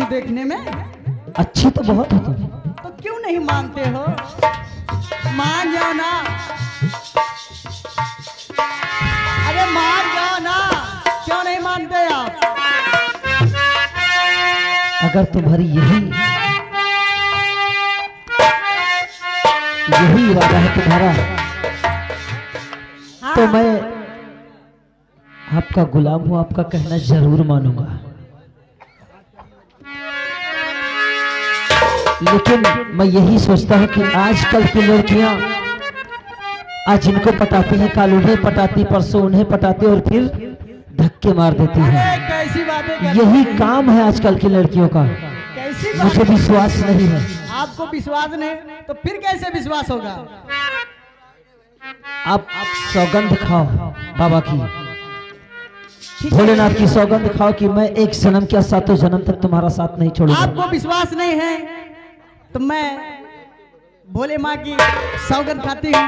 देखने में अच्छी तो बहुत हो तुम, तो क्यों नहीं मानते हो? मान जाओ ना, अरे मान जाओ ना, क्यों नहीं मानते आप? अगर तुम्हारी यही इरादा है तुम्हारा, हाँ। तो मैं आपका गुलाम हूं, आपका कहना जरूर मानूंगा। लेकिन मैं यही सोचता हूँ कि आजकल की लड़कियां आज इनको पटाती हैं, कल उन्हें पटाती, परसों उन्हें पटाती और फिर धक्के मार देती हैं। कैसी बातें यही काम है आजकल की लड़कियों का। कैसी मुझे विश्वास नहीं है। आपको विश्वास नहीं तो फिर कैसे विश्वास होगा? आप सौगंध खाओ बाबा की, भोलेनाथ की सौगंध खाओ कि मैं एक जन्म क्या 7 जन्म तक तुम्हारा साथ नहीं छोड़ूंगा। आपको विश्वास नहीं है तो मैं भोले माँ की सौगंध खाती हूँ,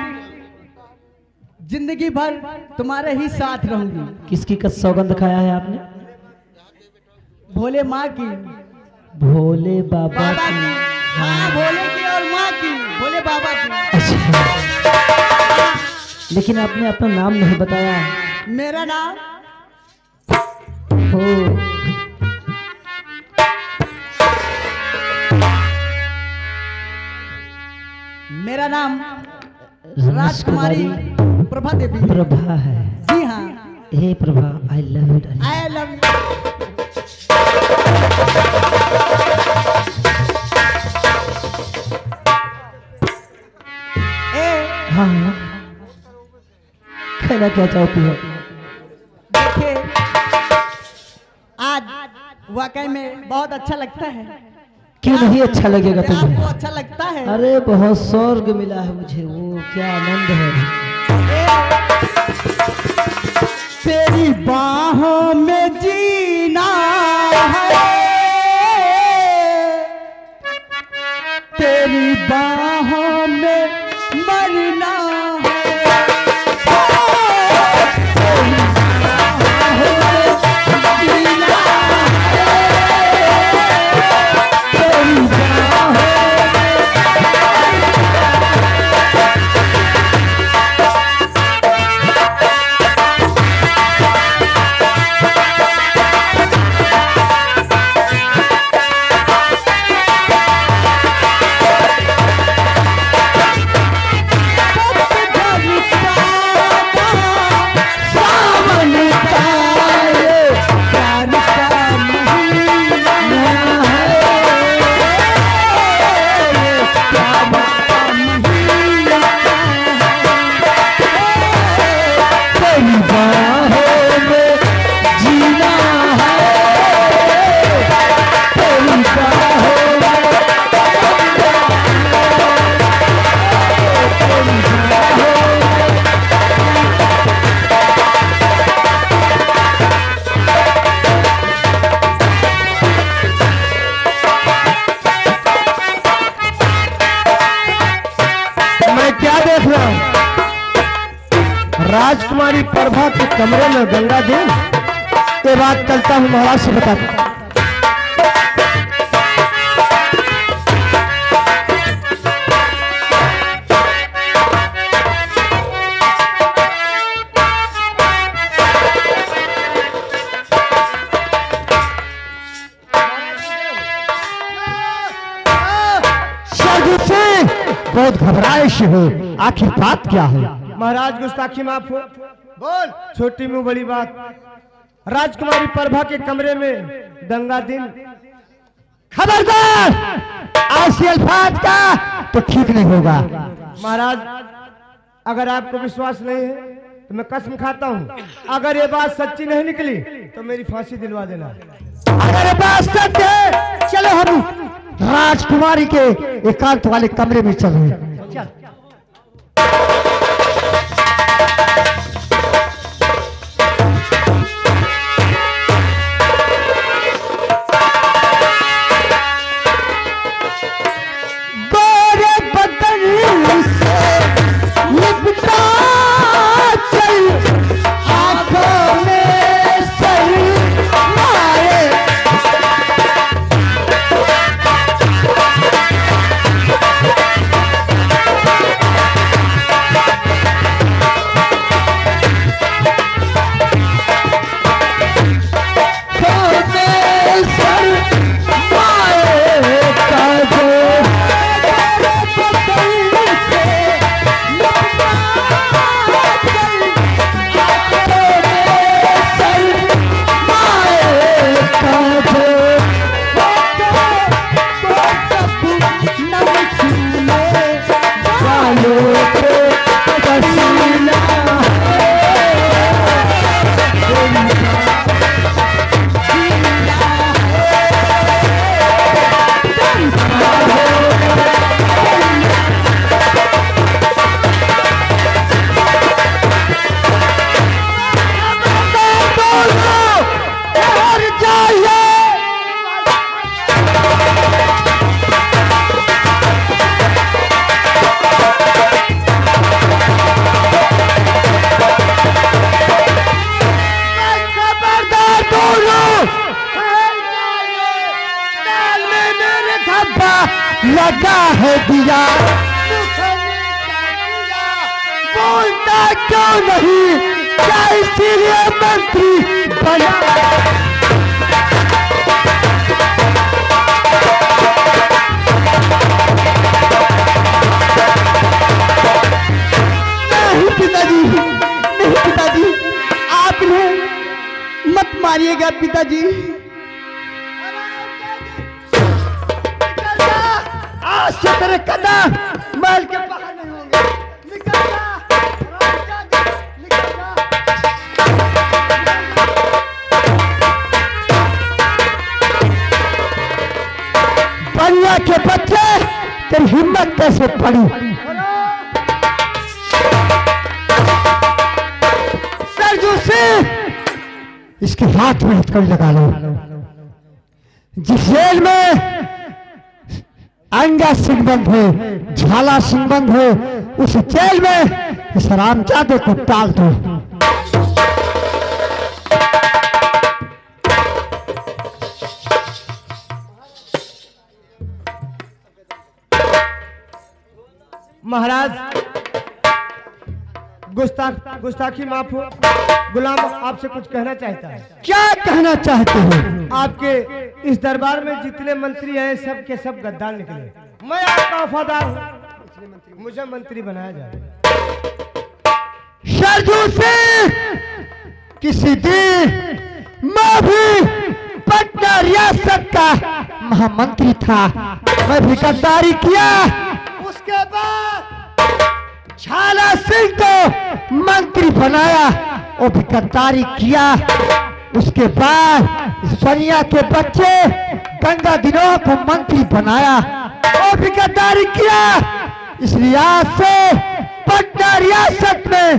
जिंदगी भर तुम्हारे ही साथ रहूंगी। किसकी का सौगंध खाया है आपने? भोले माँ की, भोले बाबा की। हाँ, भोले की और माँ की, भोले बाबा की। अच्छा, लेकिन आपने अपना नाम नहीं बताया। मेरा नाम हो मेरा नाम राजकुमारी प्रभा देवी। प्रभा है? जी हाँ। Hey Prabha, I love you. I love you. हाँ, कहना क्या चाहती हो? देखिए, आज वाकई में बहुत अच्छा लगता है। क्यों नहीं अच्छा लगेगा आपको तुम्हें? अच्छा लगता है? अरे बहुत स्वर्ग मिला है मुझे, वो क्या आनंद है। तेरी बाहों में जीना है, तेरी बाहों में मरना है। राजकुमारी प्रभा के कमरे में गंगा दिन, ये बात चलता हूँ महाराज से बताता हूँ। बहुत घबराए से हो, आखिर बात क्या है? महाराज गुस्ताखी माफ हो। बोल। छोटी मुंह बड़ी बात। राजकुमारी प्रभा के कमरे में दंगा दिन। खबरदार, ऐसे अल्फाज का तो ठीक नहीं होगा। महाराज अगर आपको विश्वास नहीं है तो मैं कसम खाता हूँ, अगर ये बात सच्ची नहीं निकली तो मेरी फांसी दिलवा देना। अगर ये बात सच है, चलो हम राजकुमारी के एकांत वाले कमरे में चले। चल। गोरे बदन से लिपटा चल, आंखों में सर मारे। लगा है दिया, बोलता क्यों नहीं, क्या इसीलिए मंत्री बना? नहीं पिताजी, नहीं पिताजी, आप इन्हें मत मारिएगा पिताजी। आज से तेरे कदम महल के बाहर नहीं होंगे। निकल जा, निकल जा। बनिया के बच्चे, तेरी हिम्मत कैसे पड़ी? सरजू से इसके हाथ में हथकड़ी लगा लो। जिस जेल में अंगा सिंह बंद है, झाला सिंह बंद है, उस जेल में इस रामजादे को डाल दो। महाराज गुस्ताखी माफ हो। गुलाम आपसे कुछ कहना चाहता है। क्या कहना चाहते हो? आपके इस दरबार में जितने मंत्री हैं सब के सब गद्दार निकले। मैं आपका वफादार हूँ, मुझे मंत्री बनाया जाए। सरजू से किसी दिन मैं भी पटना रियासत का महामंत्री था, मैं भी गद्दारी किया। उसके बाद झाला सिंह को मंत्री बनाया, वो भी गद्दारी किया। उसके बाद इस बनिया के बच्चे गंगा दिनों को मंत्री बनाया, वो भी गद्दारी किया। इसलिए आज से पटना रियासत में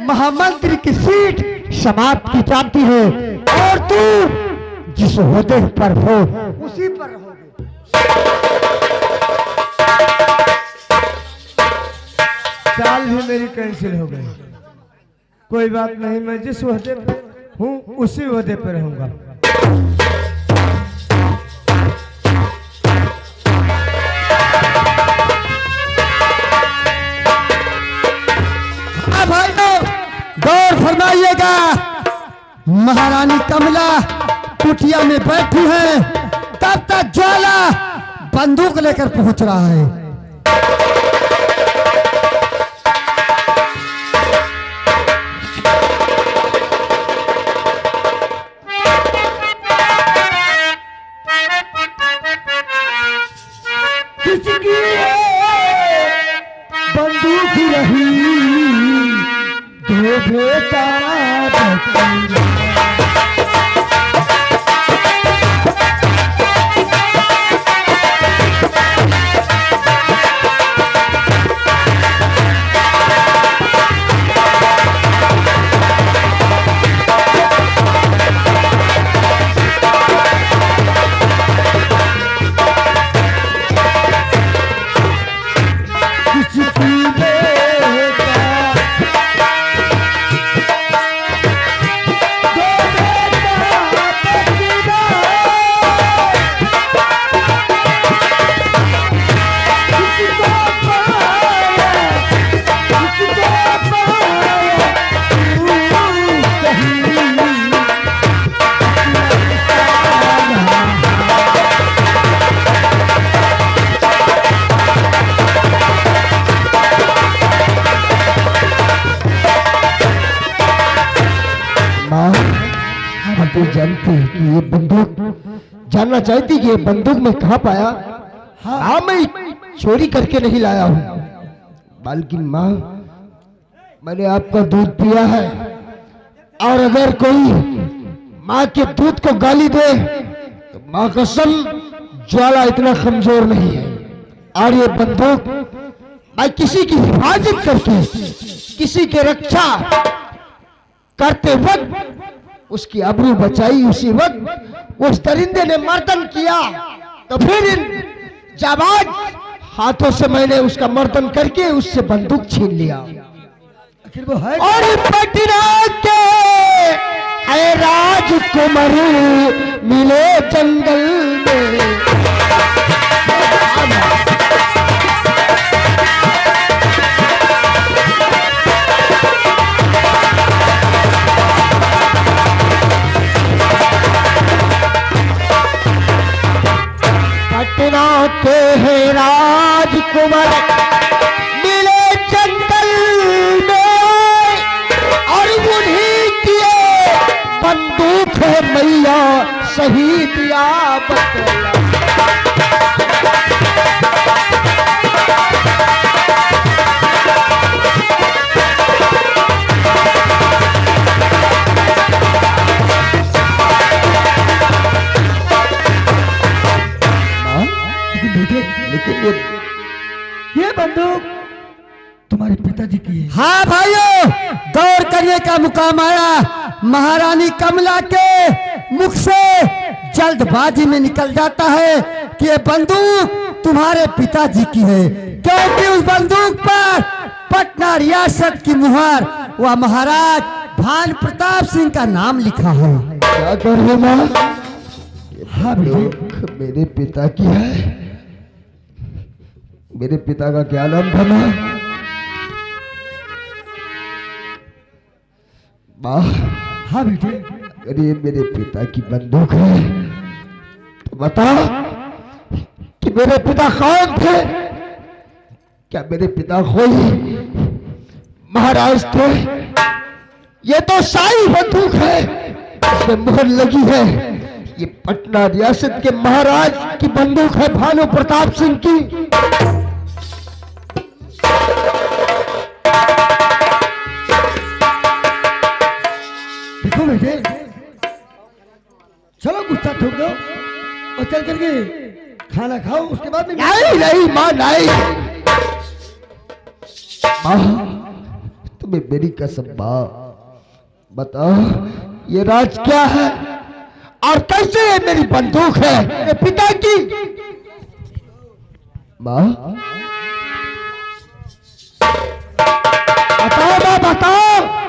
महामंत्री की सीट समाप्त की जाती है और तू जिस ओहदे पर हो उसी पर रहोगे। साल भी मेरी कैंसिल हो गई। कोई बात नहीं, मैं जिस वहदे पर हूँ उसी वहदे पर रहूंगा। भाई गौर फरमाइएगा, महारानी कमला कुटिया में बैठी है, तब तक ज्वाला बंदूक लेकर पहुंच रहा है। किसकी बंदूक रही दो बेटा जानते हैं कि ये बंदूक, जानना चाहती कि ये बंदूक मैं कहाँ पाया? हाँ, मैं चोरी करके नहीं लाया हूँ, बल्कि माँ मैंने आपका दूध पिया है, और अगर कोई माँ के दूध को गाली दे तो माँ कसम ज्वाला इतना कमजोर नहीं है। और ये बंदूक मैं किसी की हिफाजत करके, किसी की रक्षा करते वक्त उसकी आबरू बचाई, उसी वक्त उस दरिंदे ने मर्दन किया, तो फिर इन जाबाज हाथों से मैंने उसका मर्दन करके उससे बंदूक छीन लिया। वो है और पटना के है राजकुमार मिले जंगल में। पटना के है राजकुमार मिले जंगल में, और उन्हीं की बंदूक है मैया शहीद या बतला। लेकिन ये बंदूक तुम्हारे पिताजी की है। हाँ भाइयों, गौर करने का मुकाम आया। महारानी कमला के मुख से जल्दबाजी में निकल जाता है कि ये बंदूक तुम्हारे पिताजी की है, क्योंकि उस बंदूक पर पटना रियासत की मुहर व महाराज भान प्रताप सिंह का नाम लिखा है। क्या कर रहे माँ? हाँ मेरे पिता की है। मेरे पिता का क्या नाम था माँ? माँ हाँ बेटे, अरे मेरे पिता की बंदूक है तो बता कि मेरे पिता कौन थे? क्या मेरे पिता कोई महाराज थे? ये तो शाही बंदूक है, इसमें मुहर लगी है। ये पटना रियासत के महाराज की बंदूक है, भानु प्रताप सिंह की। देखो बेटे, चलो गुस्सा ठोक दो और चल करके खाना खाओ, उसके बाद में। नहीं नहीं माँ नहीं, माँ तुम्हें मेरी कसम माँ बताओ ये राज क्या है और कैसे ये मेरी बंदूक है मेरे पिता की? माँ बताओ माँ बताओ।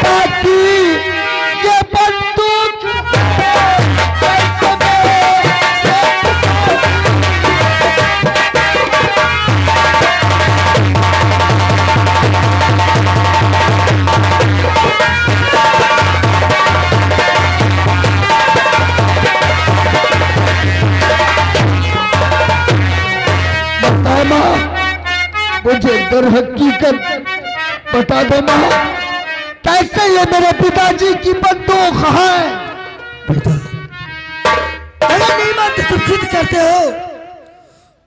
पिता की ये बंदूक मुझे दर हकीकत बता दो माँ, कैसे ये मेरे पिताजी की बंदूक है? बेटा अगर नहीं मानते तुम जिद करते हो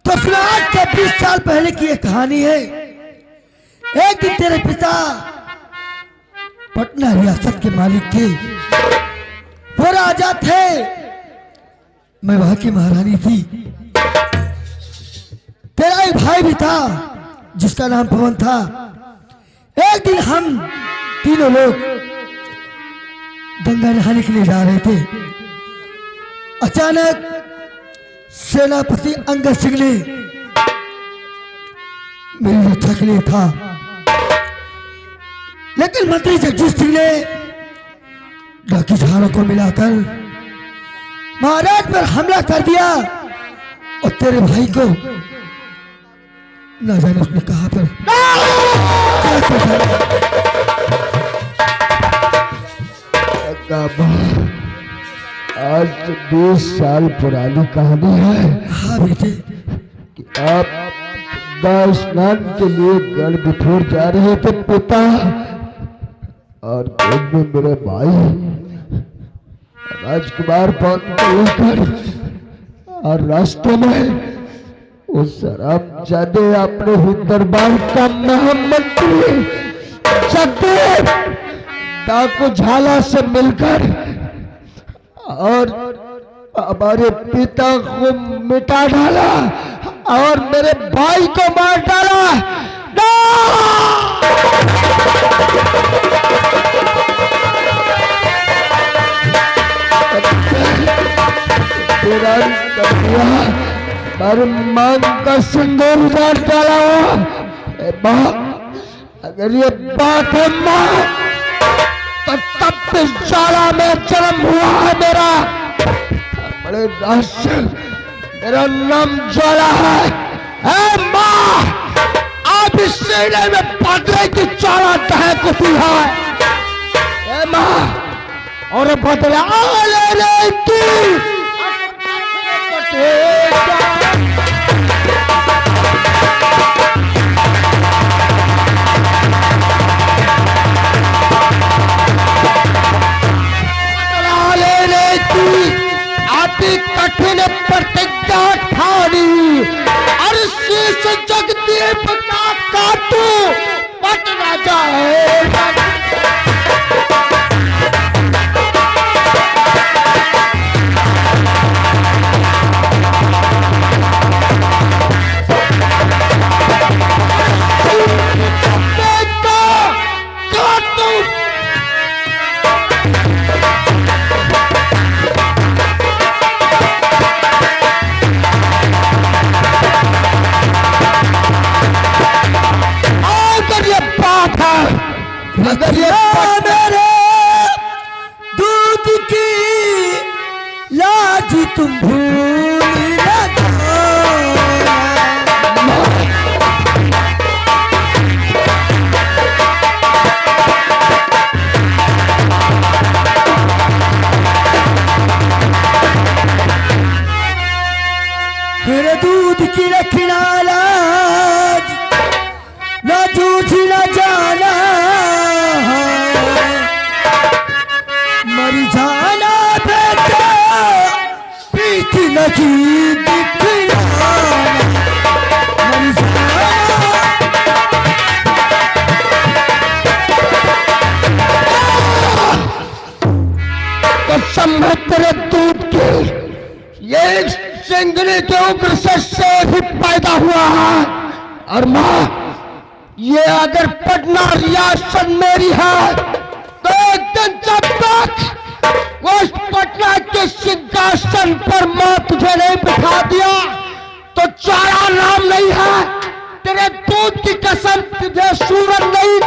तो सुना, आज से 20 साल पहले की एक कहानी है। एक दिन तेरे पिता पटना रियासत के मालिक थे, वो राजा थे, मैं वहां की महारानी थी। तेरा एक भाई भी था जिसका नाम पवन था। एक दिन हम तीनों लोग गंगा नहाने के लिए जा रहे थे। अचानक सेनापति अंगद सिंह ने मेरी रक्षा के लिए था, लेकिन मंत्री जगजीत सिंह ने डाकी झाड़ों को मिलाकर महाराज पर हमला कर दिया और तेरे भाई को ना जाने उसने कहा पर आज 20 साल पुरानी कहानी है। हाँ बेटे, कि आप गंगा स्नान के लिए गढ़ बिठूर जा रहे थे पिता, और गोद में मेरे भाई राजकुमार पवन को लेकर, और रास्ते में उस हरामजादे अपने ही दरबार का महामंत्री जगदेव डाकू झाला से मिलकर और हमारे पिता को मिटा डाला और मेरे भाई को मार डाला। और मांग का सिंदूर उजाड़ डाला हो। माँ, अगर ये बात है माँ, तो तब इस जाला में जन्म हुआ है मेरा। बड़े रहस्य, मेरा नाम ज्वाला है माँ। आप इस सीने में पदरे की ज्वाला दहक उठी है माँ, और बदला लेने की कठिन प्रतिज्ञा ठानी, और शीश जगदीप का काटू पट राजा है। अगर ये मेरे दूध की लाज तुम भूल न जाना, मेरे दूध की रखना लाज न जूझ न जाना, मर जाना बेटा पीठ लगी दिखलाना, मर जाना। कसम है तेरे दूध की, ये सिंगनी के उग्र से ही पैदा हुआ है। और माँ, ये अगर पटना रियासत मेरी है, तो एक दिन जब तक उस पटना के सिंहासन पर मां तुझे नहीं बिठा दिया, तो चारा नाम नहीं है। तेरे दूध की कसम तुझे सूरज नहीं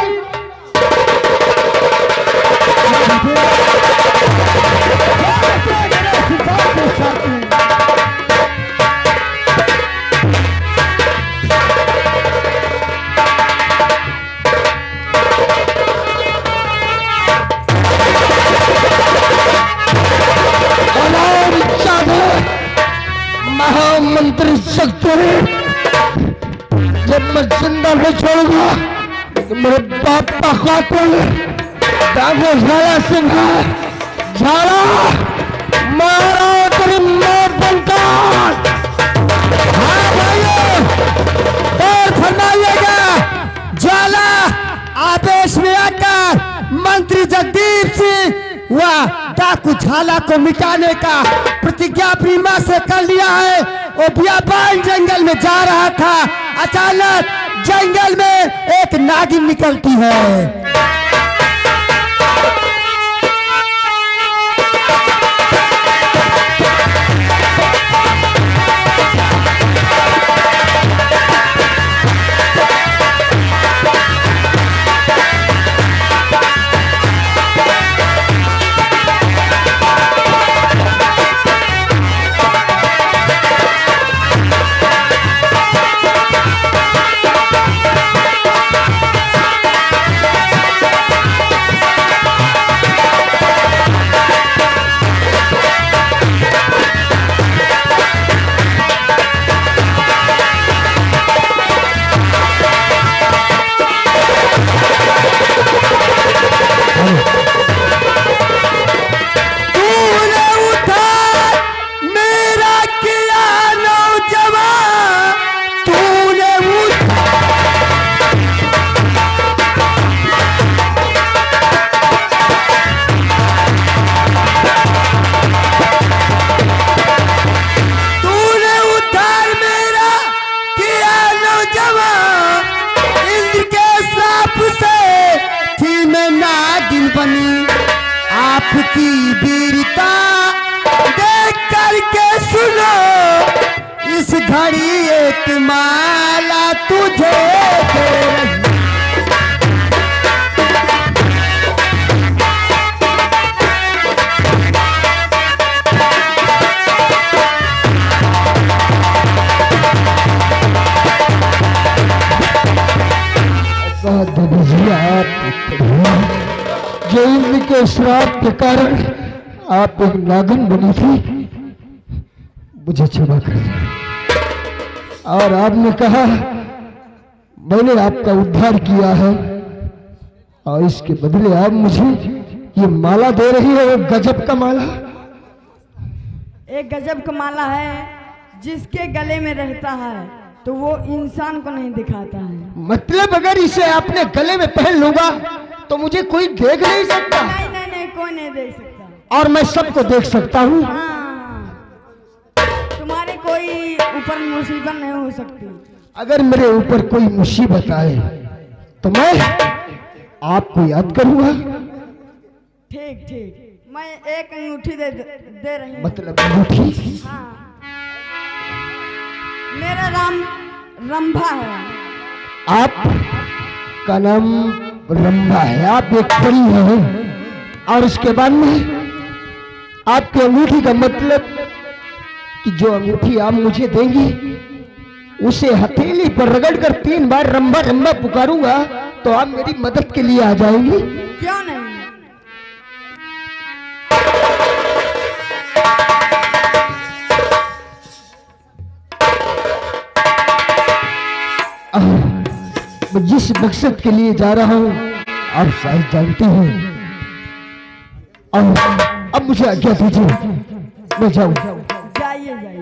सकते जब मैं जिंदा नहीं छोड़ूंगा तो मेरे बाप का कातिल डाकू झाला सिंह झाला मारा तेरी मां बनता। हाँ भाइयों, और फरमाइएगा ज्वाला आदेश में आकर मंत्री जगदीप सिंह व डाकू झाला को मिटाने का प्रतिज्ञा अपनी मां से कर लिया है। वो बियाबान जंगल में जा रहा था, अचानक जंगल में एक नागिन निकलती है। आपकी वीरता देख करके सुनो, इस घड़ी एक माला तुझे दे रही। जो इंद्र के श्राप के कारण आप एक नागिन बनी थी, मुझे क्षमा कर दिया। और आपने कहा मैंने आपका उद्धार किया है और इसके बदले आप मुझे ये माला दे रही है। एक गजब का माला, एक गजब का माला है, जिसके गले में रहता है तो वो इंसान को नहीं दिखाता है। मतलब अगर इसे आपने गले में पहन लूंगा तो मुझे कोई देख नहीं सकता। नहीं नहीं नहीं, कोई नहीं देख सकता। और मैं सबको देख सकता हूँ। हाँ, तुम्हारे कोई ऊपर मुसीबत नहीं हो सकती। अगर मेरे ऊपर कोई मुसीबत आए तो मैं आपको याद करूंगा। ठीक ठीक, मैं एक अंगूठी दे रही हूँ। मतलब अंगूठी? हाँ, मेरा नाम रंभा है। आप का नाम रंभा है, आप एक परी हैं। और उसके बाद में आपकी अंगूठी का मतलब कि जो अंगूठी आप मुझे देंगी उसे हथेली पर रगड़कर 3 बार रंभा रंभा पुकारूंगा तो आप मेरी मदद के लिए आ जाएंगी। क्यों नहीं? मैं जिस मकसद के लिए जा रहा हूं आप शायद जानते हैं। और अब मुझे आज्ञा दीजिए, मैं जाऊं। जाइए जाइए।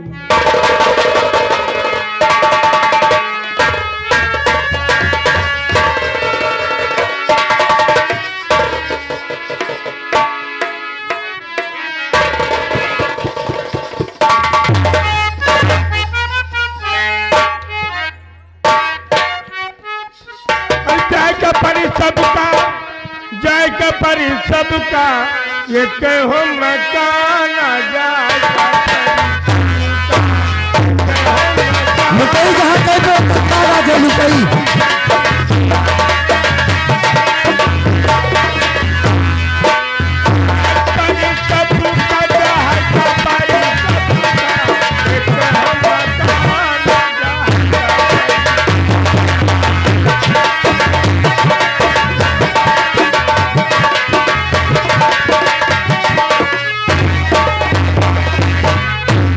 जय के परि सबका ये कहो मकान लुकई जहाँ कहीं राजा लुकई।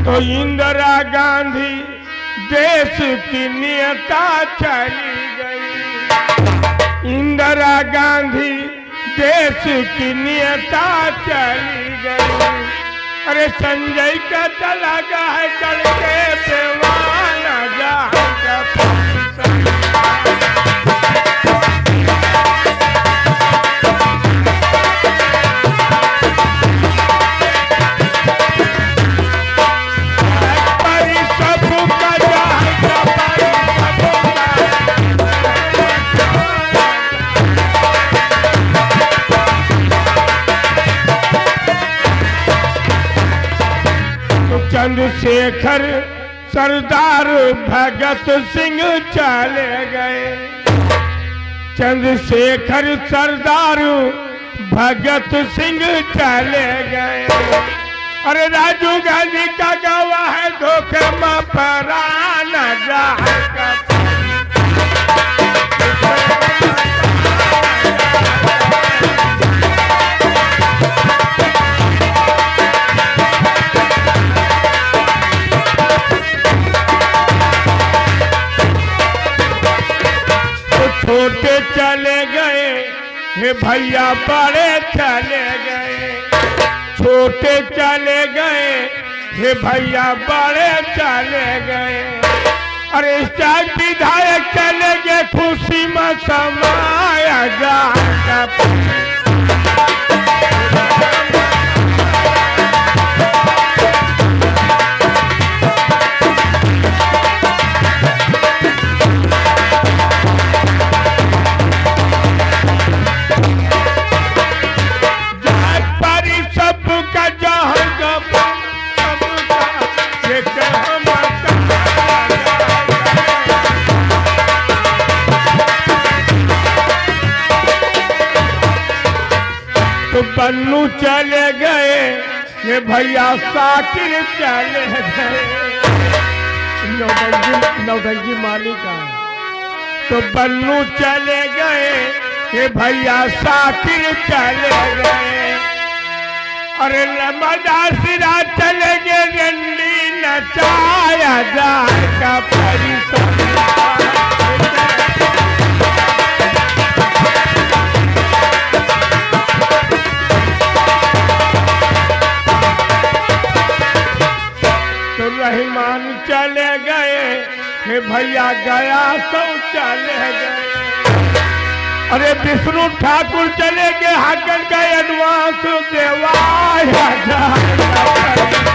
तो इंदिरा गांधी की नियता चली गई। इंदिरा गांधी देश की नियता चली गई। अरे संजय का चला गया है चढ़ के देवाना जाएगा। चंद्रशेखर सरदार भगत सिंह चले गए। चंद्रशेखर सरदार भगत सिंह चले गए। अरे राजीव गांधी का गवाह है धोखे में पराना जाएगा। छोटे चले गए हे भैया बड़े चले गए। छोटे चले गए हे भैया बड़े चले गए। अरे चार विधायक चले गए खुशी में समाया जाएगा। बन्नू चले गए ये भैया साकिर चले गए। नौटंकी मालिक है तो बन्नू चले गए ये भैया साकिर चले गए। अरे मदासिरा चले गए रंडी नचाया जाएगा परिसर। रहमान चले गए हे भैया गया सौ चले गए। अरे विष्णु ठाकुर चले गए हाकन का एडवांस देवाया जाएगा।